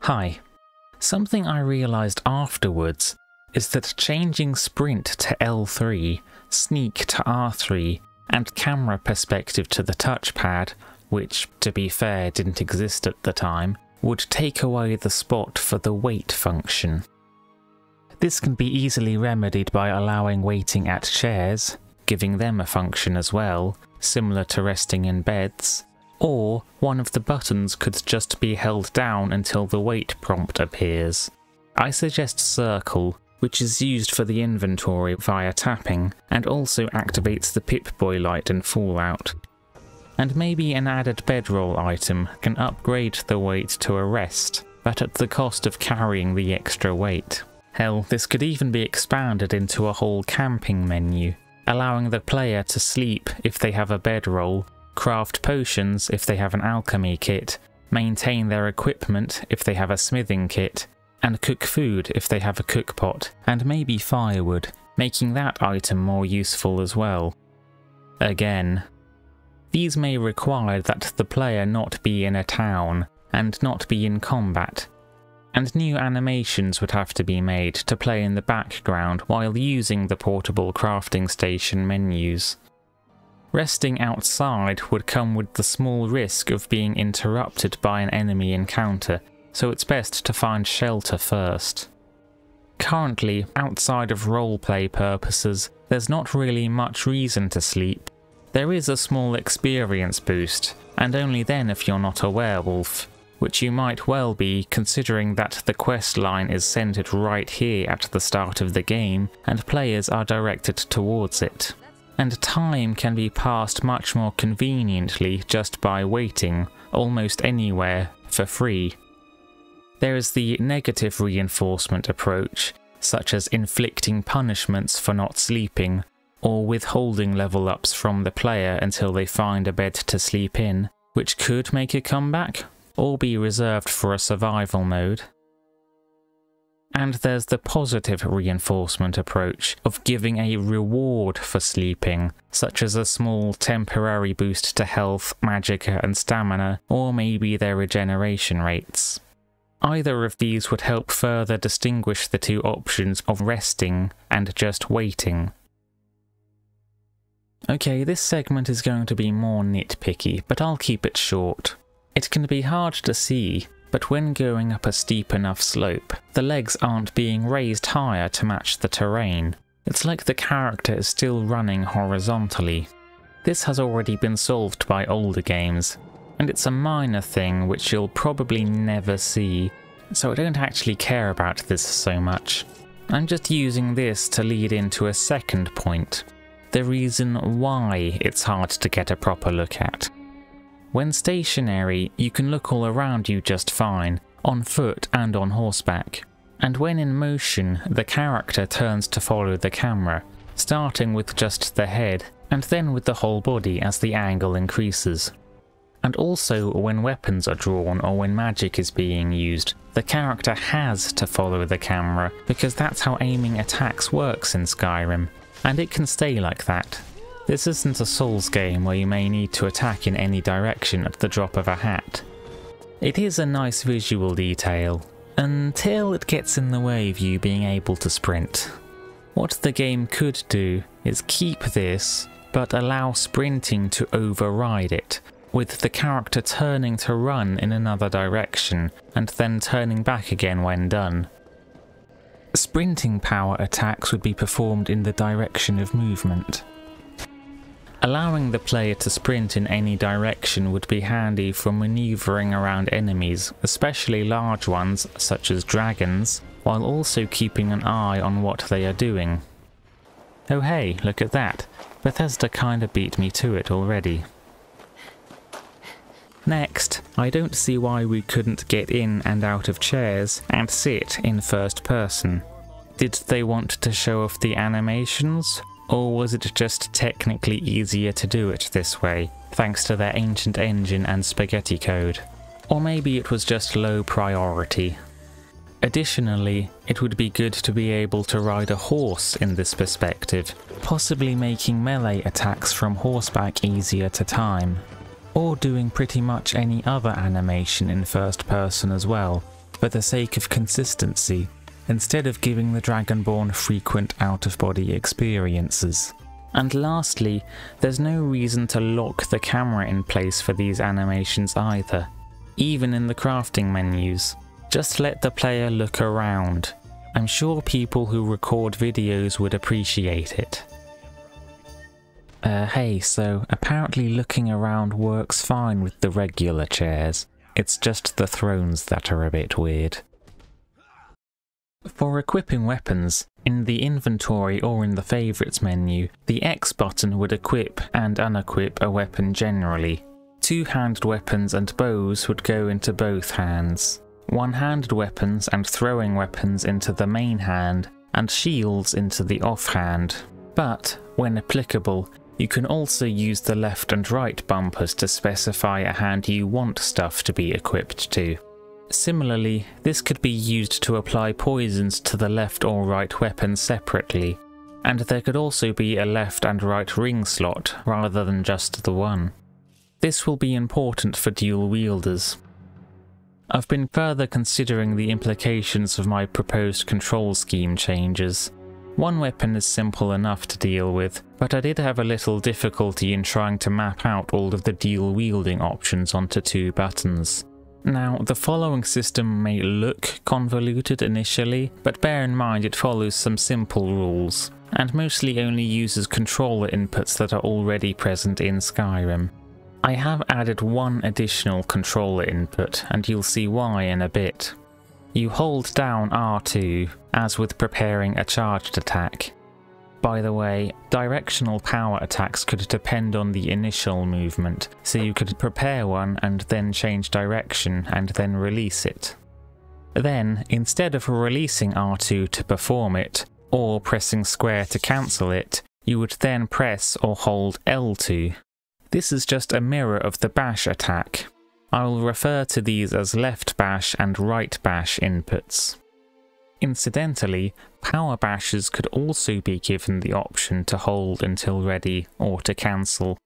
Hi. Something I realised afterwards is that changing sprint to L3, sneak to R3, and camera perspective to the touchpad, which, to be fair, didn't exist at the time, would take away the spot for the wait function. This can be easily remedied by allowing waiting at chairs, giving them a function as well, similar to resting in beds, or one of the buttons could just be held down until the wait prompt appears. I suggest circle, which is used for the inventory via tapping, and also activates the Pip-Boy light in Fallout. And maybe an added bedroll item can upgrade the wait to a rest, but at the cost of carrying the extra weight. Hell, this could even be expanded into a whole camping menu, allowing the player to sleep if they have a bedroll, craft potions if they have an alchemy kit, maintain their equipment if they have a smithing kit, and cook food if they have a cookpot, and maybe firewood, making that item more useful as well. Again, these may require that the player not be in a town, and not be in combat, and new animations would have to be made to play in the background while using the portable crafting station menus. Resting outside would come with the small risk of being interrupted by an enemy encounter, so it's best to find shelter first. Currently, outside of roleplay purposes, there's not really much reason to sleep. There is a small experience boost, and only then if you're not a werewolf, which you might well be considering that the quest line is centered right here at the start of the game, and players are directed towards it. And time can be passed much more conveniently just by waiting, almost anywhere, for free. There is the negative reinforcement approach, such as inflicting punishments for not sleeping, or withholding level ups from the player until they find a bed to sleep in, which could make a comeback, or be reserved for a survival mode. And there's the positive reinforcement approach of giving a reward for sleeping, such as a small temporary boost to health, magicka and stamina, or maybe their regeneration rates. Either of these would help further distinguish the two options of resting and just waiting. Okay, this segment is going to be more nitpicky, but I'll keep it short. It can be hard to see, but when going up a steep enough slope, the legs aren't being raised higher to match the terrain. It's like the character is still running horizontally. This has already been solved by older games, and it's a minor thing which you'll probably never see, so I don't actually care about this so much. I'm just using this to lead into a second point, the reason why it's hard to get a proper look at. When stationary, you can look all around you just fine, on foot and on horseback. And when in motion, the character turns to follow the camera, starting with just the head, and then with the whole body as the angle increases. And also when weapons are drawn or when magic is being used, the character has to follow the camera, because that's how aiming attacks works in Skyrim, and it can stay like that. This isn't a Souls game where you may need to attack in any direction at the drop of a hat. It is a nice visual detail, until it gets in the way of you being able to sprint. What the game could do is keep this, but allow sprinting to override it, with the character turning to run in another direction, and then turning back again when done. Sprinting power attacks would be performed in the direction of movement. Allowing the player to sprint in any direction would be handy for manoeuvring around enemies, especially large ones such as dragons, while also keeping an eye on what they are doing. Oh hey, look at that. Bethesda kinda beat me to it already. Next, I don't see why we couldn't get in and out of chairs and sit in first person. Did they want to show off the animations? Or was it just technically easier to do it this way, thanks to their ancient engine and spaghetti code? Or maybe it was just low priority. Additionally, it would be good to be able to ride a horse in this perspective, possibly making melee attacks from horseback easier to time. Or doing pretty much any other animation in first person as well, for the sake of consistency, instead of giving the Dragonborn frequent out-of-body experiences. And lastly, there's no reason to lock the camera in place for these animations either, even in the crafting menus. Just let the player look around. I'm sure people who record videos would appreciate it. Hey, so apparently looking around works fine with the regular chairs. It's just the thrones that are a bit weird. For equipping weapons, in the inventory or in the favourites menu, the X button would equip and unequip a weapon generally. Two-handed weapons and bows would go into both hands. One-handed weapons and throwing weapons into the main hand, and shields into the offhand. But, when applicable, you can also use the left and right bumpers to specify a hand you want stuff to be equipped to. Similarly, this could be used to apply poisons to the left or right weapon separately, and there could also be a left and right ring slot rather than just the one. This will be important for dual wielders. I've been further considering the implications of my proposed control scheme changes. One weapon is simple enough to deal with, but I did have a little difficulty in trying to map out all of the dual wielding options onto two buttons. Now, the following system may look convoluted initially, but bear in mind it follows some simple rules, and mostly only uses controller inputs that are already present in Skyrim. I have added one additional controller input, and you'll see why in a bit. You hold down R2, as with preparing a charged attack. By the way, directional power attacks could depend on the initial movement, so you could prepare one and then change direction and then release it. Then, instead of releasing R2 to perform it, or pressing square to cancel it, you would then press or hold L2. This is just a mirror of the bash attack. I will refer to these as left bash and right bash inputs. Incidentally, power bashes could also be given the option to hold until ready or to cancel.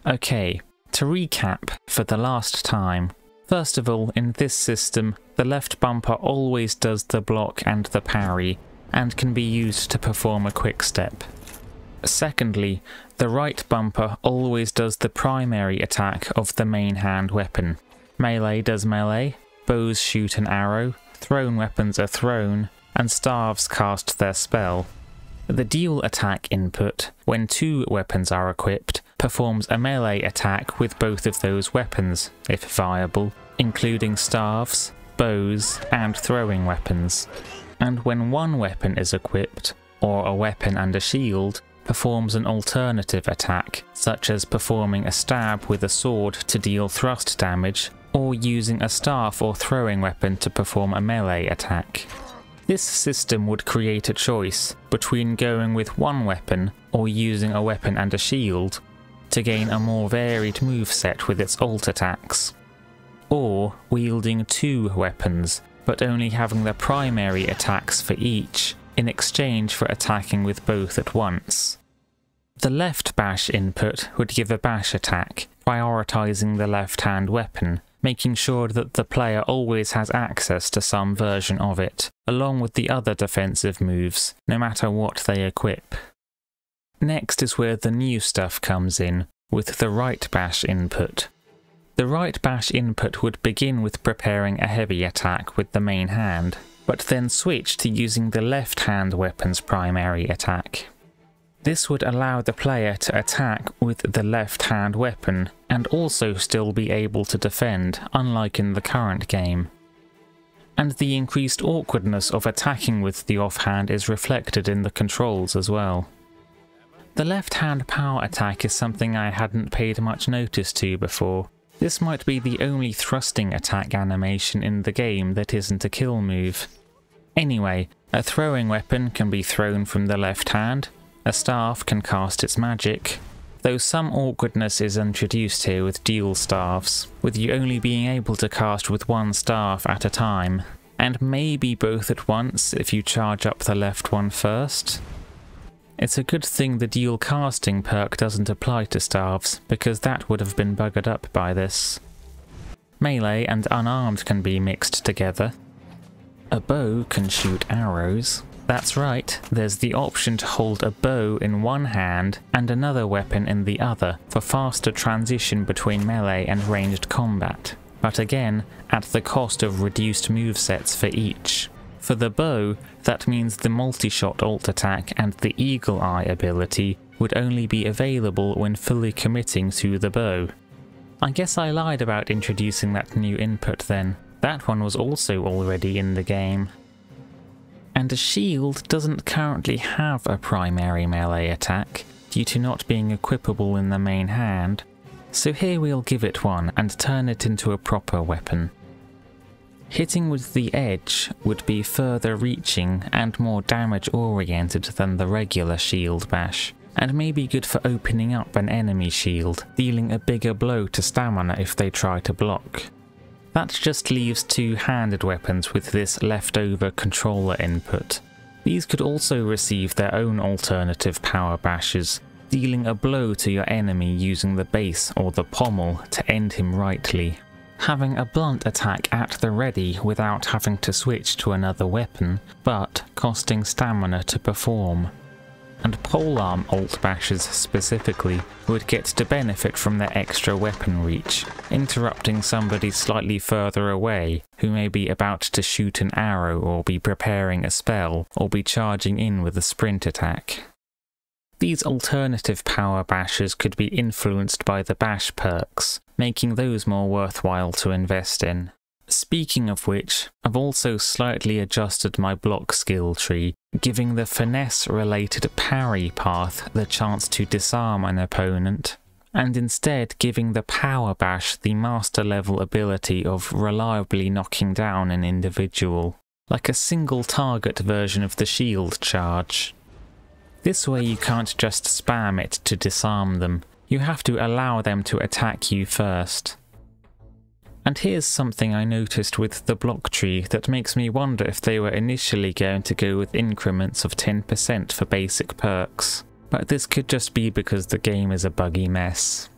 Okay, to recap for the last time. First of all, in this system, the left bumper always does the block and the parry, and can be used to perform a quick step. Secondly, the right bumper always does the primary attack of the main hand weapon. Melee does melee, bows shoot an arrow, thrown weapons are thrown, and staves cast their spell. The dual attack input, when two weapons are equipped, performs a melee attack with both of those weapons, if viable, including staves, bows, and throwing weapons. And when one weapon is equipped, or a weapon and a shield, performs an alternative attack, such as performing a stab with a sword to deal thrust damage, or using a staff or throwing weapon to perform a melee attack. This system would create a choice between going with one weapon or using a weapon and a shield to gain a more varied moveset with its ult attacks, or wielding two weapons but only having the primary attacks for each in exchange for attacking with both at once. The left bash input would give a bash attack, prioritizing the left-hand weapon, making sure that the player always has access to some version of it, along with the other defensive moves, no matter what they equip. Next is where the new stuff comes in, with the right bash input. The right bash input would begin with preparing a heavy attack with the main hand, but then switch to using the left hand weapon's primary attack. This would allow the player to attack with the left hand weapon, and also still be able to defend, unlike in the current game. And the increased awkwardness of attacking with the offhand is reflected in the controls as well. The left hand power attack is something I hadn't paid much notice to before. This might be the only thrusting attack animation in the game that isn't a kill move. Anyway, a throwing weapon can be thrown from the left hand, a staff can cast its magic, though some awkwardness is introduced here with dual staffs, with you only being able to cast with one staff at a time, and maybe both at once if you charge up the left one first. It's a good thing the dual casting perk doesn't apply to staffs, because that would have been buggered up by this. Melee and unarmed can be mixed together. A bow can shoot arrows. That's right, there's the option to hold a bow in one hand and another weapon in the other for faster transition between melee and ranged combat, but again, at the cost of reduced movesets for each. For the bow, that means the multi-shot ult attack and the eagle eye ability would only be available when fully committing to the bow. I guess I lied about introducing that new input then. That one was also already in the game. And a shield doesn't currently have a primary melee attack, due to not being equipable in the main hand, so here we'll give it one and turn it into a proper weapon. Hitting with the edge would be further reaching and more damage oriented than the regular shield bash, and may be good for opening up an enemy shield, dealing a bigger blow to stamina if they try to block. That just leaves two-handed weapons with this leftover controller input. These could also receive their own alternative power bashes, dealing a blow to your enemy using the base or the pommel to end him rightly. Having a blunt attack at the ready without having to switch to another weapon, but costing stamina to perform. And polearm ult bashes specifically would get to benefit from their extra weapon reach, interrupting somebody slightly further away who may be about to shoot an arrow or be preparing a spell or be charging in with a sprint attack. These alternative power bashes could be influenced by the bash perks, making those more worthwhile to invest in. Speaking of which, I've also slightly adjusted my block skill tree, giving the finesse-related parry path the chance to disarm an opponent, and instead giving the power bash the master level ability of reliably knocking down an individual, like a single target version of the shield charge. This way you can't just spam it to disarm them, you have to allow them to attack you first. And here's something I noticed with the block tree that makes me wonder if they were initially going to go with increments of 10% for basic perks, but this could just be because the game is a buggy mess.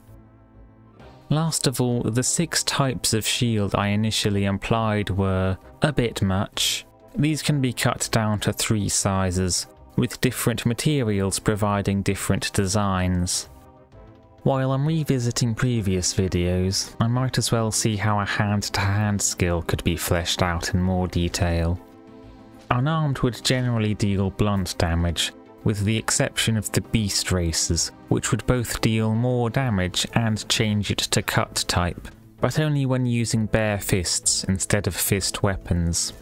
Last of all, the 6 types of shield I initially implied were a bit much. These can be cut down to 3 sizes, with different materials providing different designs. While I'm revisiting previous videos, I might as well see how a hand-to-hand skill could be fleshed out in more detail. Unarmed would generally deal blunt damage, with the exception of the beast races, which would both deal more damage and change it to cut type, but only when using bare fists instead of fist weapons.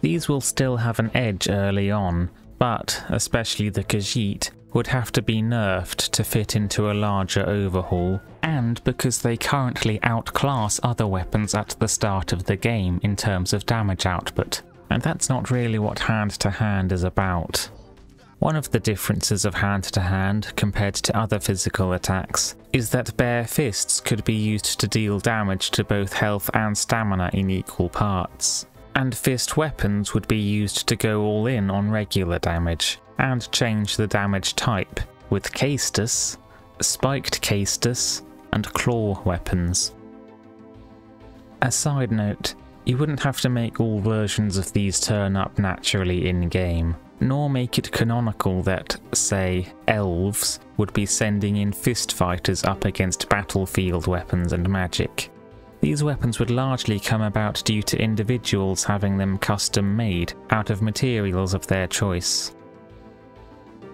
These will still have an edge early on, but, especially the Khajiit, would have to be nerfed to fit into a larger overhaul, and because they currently outclass other weapons at the start of the game in terms of damage output, and that's not really what hand-to-hand is about. One of the differences of hand-to-hand compared to other physical attacks is that bare fists could be used to deal damage to both health and stamina in equal parts, and fist weapons would be used to go all in on regular damage, and change the damage type, with Caestus, spiked Caestus, and claw weapons. A side note, you wouldn't have to make all versions of these turn up naturally in-game, nor make it canonical that, say, elves would be sending in fist fighters up against battlefield weapons and magic. These weapons would largely come about due to individuals having them custom made out of materials of their choice.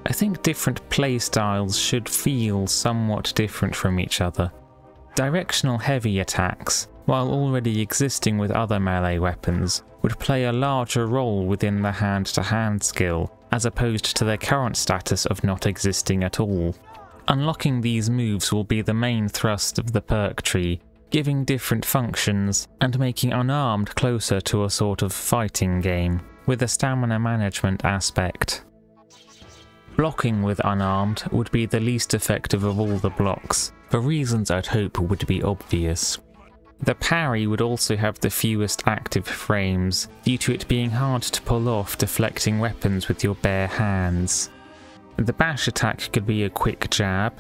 I think different playstyles should feel somewhat different from each other. Directional heavy attacks, while already existing with other melee weapons, would play a larger role within the hand-to-hand skill, as opposed to their current status of not existing at all. Unlocking these moves will be the main thrust of the perk tree, giving different functions, and making unarmed closer to a sort of fighting game, with a stamina management aspect. Blocking with unarmed would be the least effective of all the blocks, for reasons I'd hope would be obvious. The parry would also have the fewest active frames, due to it being hard to pull off deflecting weapons with your bare hands. The bash attack could be a quick jab,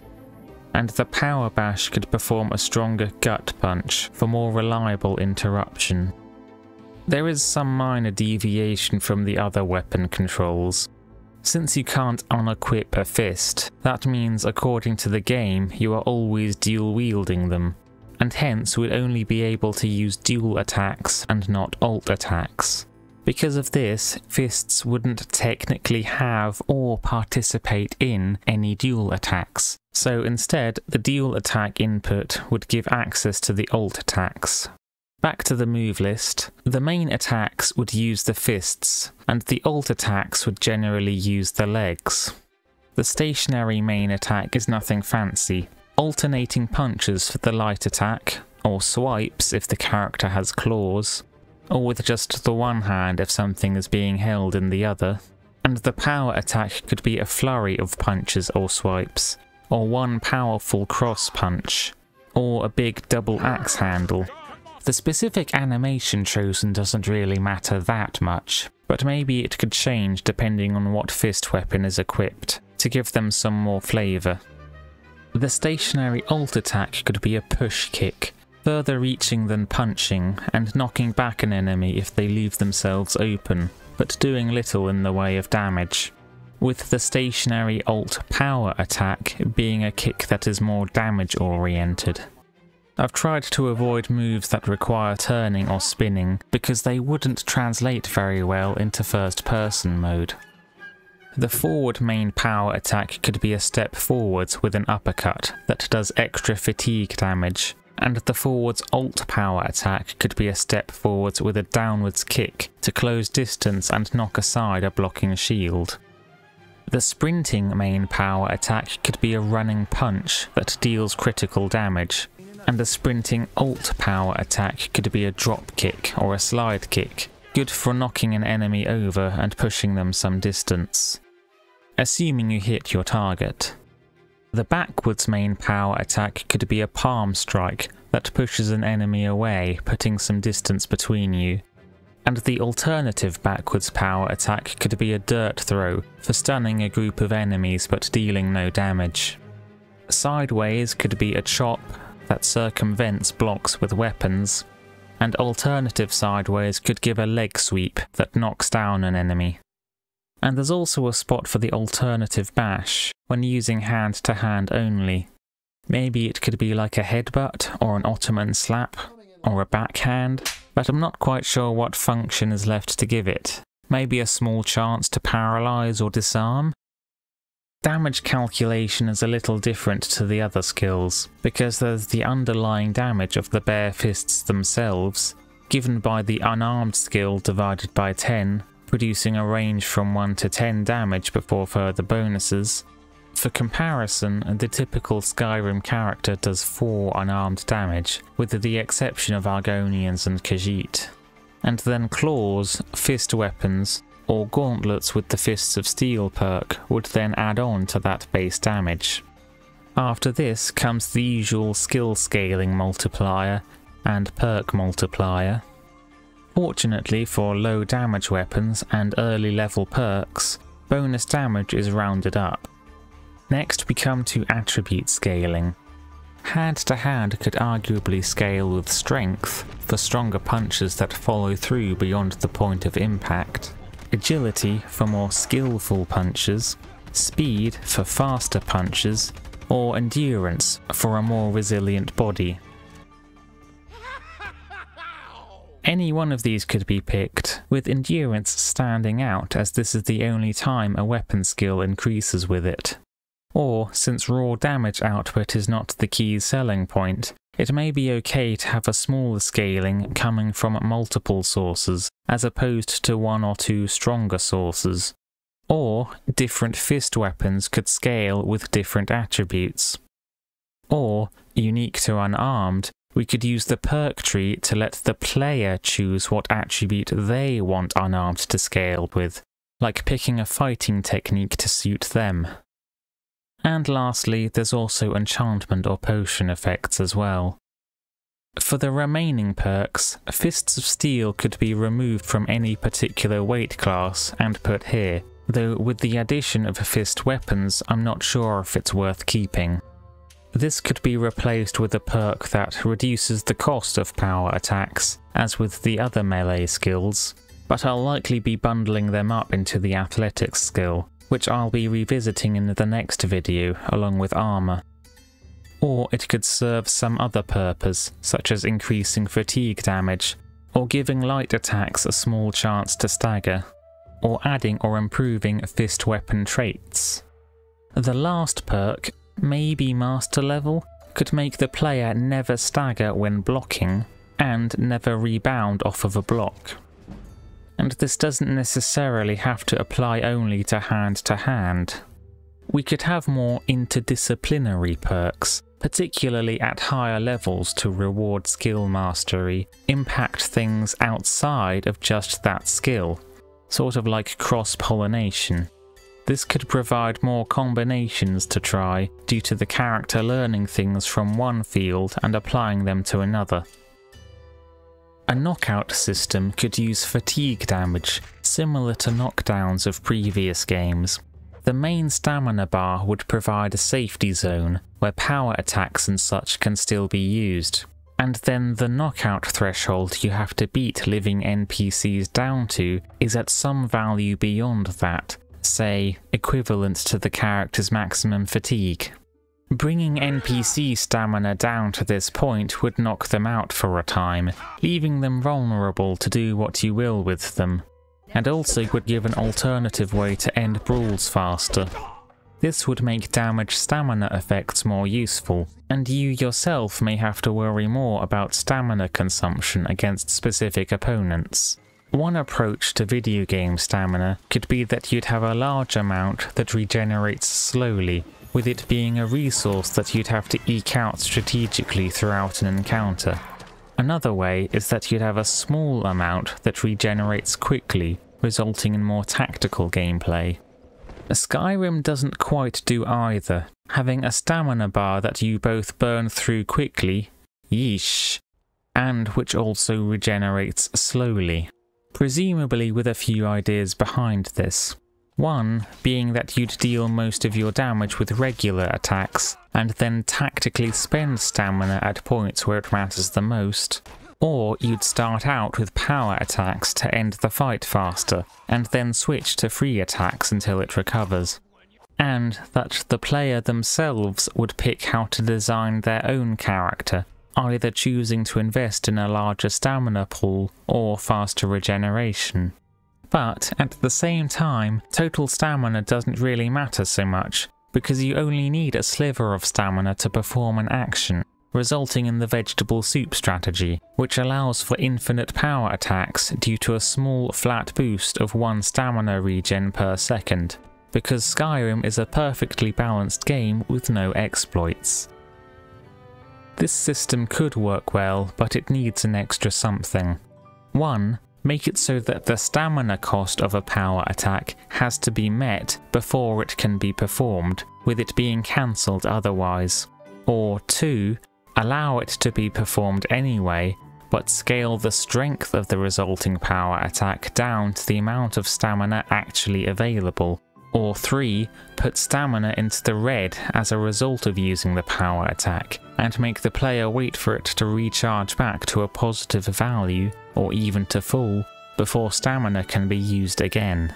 and the power bash could perform a stronger gut punch for more reliable interruption. There is some minor deviation from the other weapon controls. Since you can't unequip a fist, that means according to the game you are always dual wielding them, and hence would only be able to use dual attacks and not alt attacks. Because of this, fists wouldn't technically have or participate in any dual attacks, so instead the dual attack input would give access to the alt attacks. Back to the move list, the main attacks would use the fists, and the alt attacks would generally use the legs. The stationary main attack is nothing fancy, alternating punches for the light attack, or swipes if the character has claws, or with just the one hand if something is being held in the other, and the power attack could be a flurry of punches or swipes, or one powerful cross punch, or a big double axe handle. The specific animation chosen doesn't really matter that much, but maybe it could change depending on what fist weapon is equipped, to give them some more flavour. The stationary alt attack could be a push kick, further reaching than punching and knocking back an enemy if they leave themselves open, but doing little in the way of damage, with the stationary alt power attack being a kick that is more damage oriented. I've tried to avoid moves that require turning or spinning because they wouldn't translate very well into first person mode. The forward main power attack could be a step forwards with an uppercut that does extra fatigue damage, and the forwards alt power attack could be a step forwards with a downwards kick to close distance and knock aside a blocking shield. The sprinting main power attack could be a running punch that deals critical damage, and the sprinting alt power attack could be a drop kick or a slide kick, good for knocking an enemy over and pushing them some distance, assuming you hit your target. The backwards main power attack could be a palm strike that pushes an enemy away, putting some distance between you, and the alternative backwards power attack could be a dirt throw for stunning a group of enemies but dealing no damage. Sideways could be a chop that circumvents blocks with weapons, and alternative sideways could give a leg sweep that knocks down an enemy. And there's also a spot for the alternative bash, when using hand to hand only. Maybe it could be like a headbutt, or an Ottoman slap, or a backhand, but I'm not quite sure what function is left to give it. Maybe a small chance to paralyze or disarm? Damage calculation is a little different to the other skills, because there's the underlying damage of the bare fists themselves, given by the unarmed skill divided by 10, producing a range from 1 to 10 damage before further bonuses. For comparison, the typical Skyrim character does 4 unarmed damage, with the exception of Argonians and Khajiit. And then claws, fist weapons, or gauntlets with the Fists of Steel perk would then add on to that base damage. After this comes the usual skill scaling multiplier and perk multiplier. Fortunately for low damage weapons and early level perks, bonus damage is rounded up. Next we come to attribute scaling. Hand to hand could arguably scale with strength for stronger punches that follow through beyond the point of impact, agility for more skillful punches, speed for faster punches, or endurance for a more resilient body. Any one of these could be picked, with endurance standing out as this is the only time a weapon skill increases with it. Or, since raw damage output is not the key selling point, it may be okay to have a smaller scaling coming from multiple sources, as opposed to 1 or 2 stronger sources. Or, different fist weapons could scale with different attributes. Or, unique to unarmed, we could use the perk tree to let the player choose what attribute they want unarmed to scale with, like picking a fighting technique to suit them. And lastly, there's also enchantment or potion effects as well. For the remaining perks, Fists of Steel could be removed from any particular weight class and put here, though with the addition of fist weapons I'm not sure if it's worth keeping. This could be replaced with a perk that reduces the cost of power attacks, as with the other melee skills, but I'll likely be bundling them up into the athletics skill, which I'll be revisiting in the next video along with armor. Or it could serve some other purpose, such as increasing fatigue damage, or giving light attacks a small chance to stagger, or adding or improving fist weapon traits. The last perk, maybe master level, could make the player never stagger when blocking, and never rebound off of a block. And this doesn't necessarily have to apply only to hand. We could have more interdisciplinary perks, particularly at higher levels to reward skill mastery, impact things outside of just that skill, sort of like cross-pollination. This could provide more combinations to try due to the character learning things from one field and applying them to another. A knockout system could use fatigue damage, similar to knockdowns of previous games. The main stamina bar would provide a safety zone, where power attacks and such can still be used. And then the knockout threshold you have to beat living NPCs down to is at some value beyond that, say, equivalent to the character's maximum fatigue. Bringing NPC stamina down to this point would knock them out for a time, leaving them vulnerable to do what you will with them, and also would give an alternative way to end brawls faster. This would make damage stamina effects more useful, and you yourself may have to worry more about stamina consumption against specific opponents. One approach to video game stamina could be that you'd have a large amount that regenerates slowly, with it being a resource that you'd have to eke out strategically throughout an encounter. Another way is that you'd have a small amount that regenerates quickly, resulting in more tactical gameplay. Skyrim doesn't quite do either, having a stamina bar that you both burn through quickly, yeesh, and which also regenerates slowly. Presumably with a few ideas behind this. One being that you'd deal most of your damage with regular attacks, and then tactically spend stamina at points where it matters the most. Or you'd start out with power attacks to end the fight faster, and then switch to free attacks until it recovers. And that the player themselves would pick how to design their own character, either choosing to invest in a larger stamina pool or faster regeneration. But at the same time, total stamina doesn't really matter so much, because you only need a sliver of stamina to perform an action, resulting in the vegetable soup strategy, which allows for infinite power attacks due to a small flat boost of 1 stamina regen per second, because Skyrim is a perfectly balanced game with no exploits. This system could work well, but it needs an extra something. 1. Make it so that the stamina cost of a power attack has to be met before it can be performed, with it being cancelled otherwise. Or 2. Allow it to be performed anyway, but scale the strength of the resulting power attack down to the amount of stamina actually available. Or 3. Put stamina into the red as a result of using the power attack, and make the player wait for it to recharge back to a positive value, or even to full, before stamina can be used again.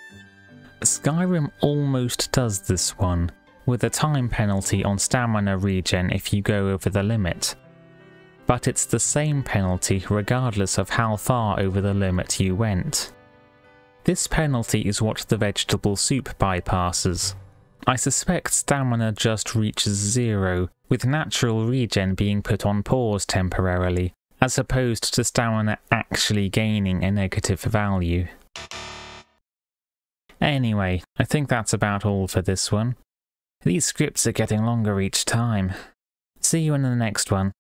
Skyrim almost does this one, with a time penalty on stamina regen if you go over the limit. But it's the same penalty regardless of how far over the limit you went. This penalty is what the vegetable soup bypasses. I suspect stamina just reaches 0, with natural regen being put on pause temporarily, as opposed to stamina actually gaining a negative value. Anyway, I think that's about all for this one. These scripts are getting longer each time. See you in the next one.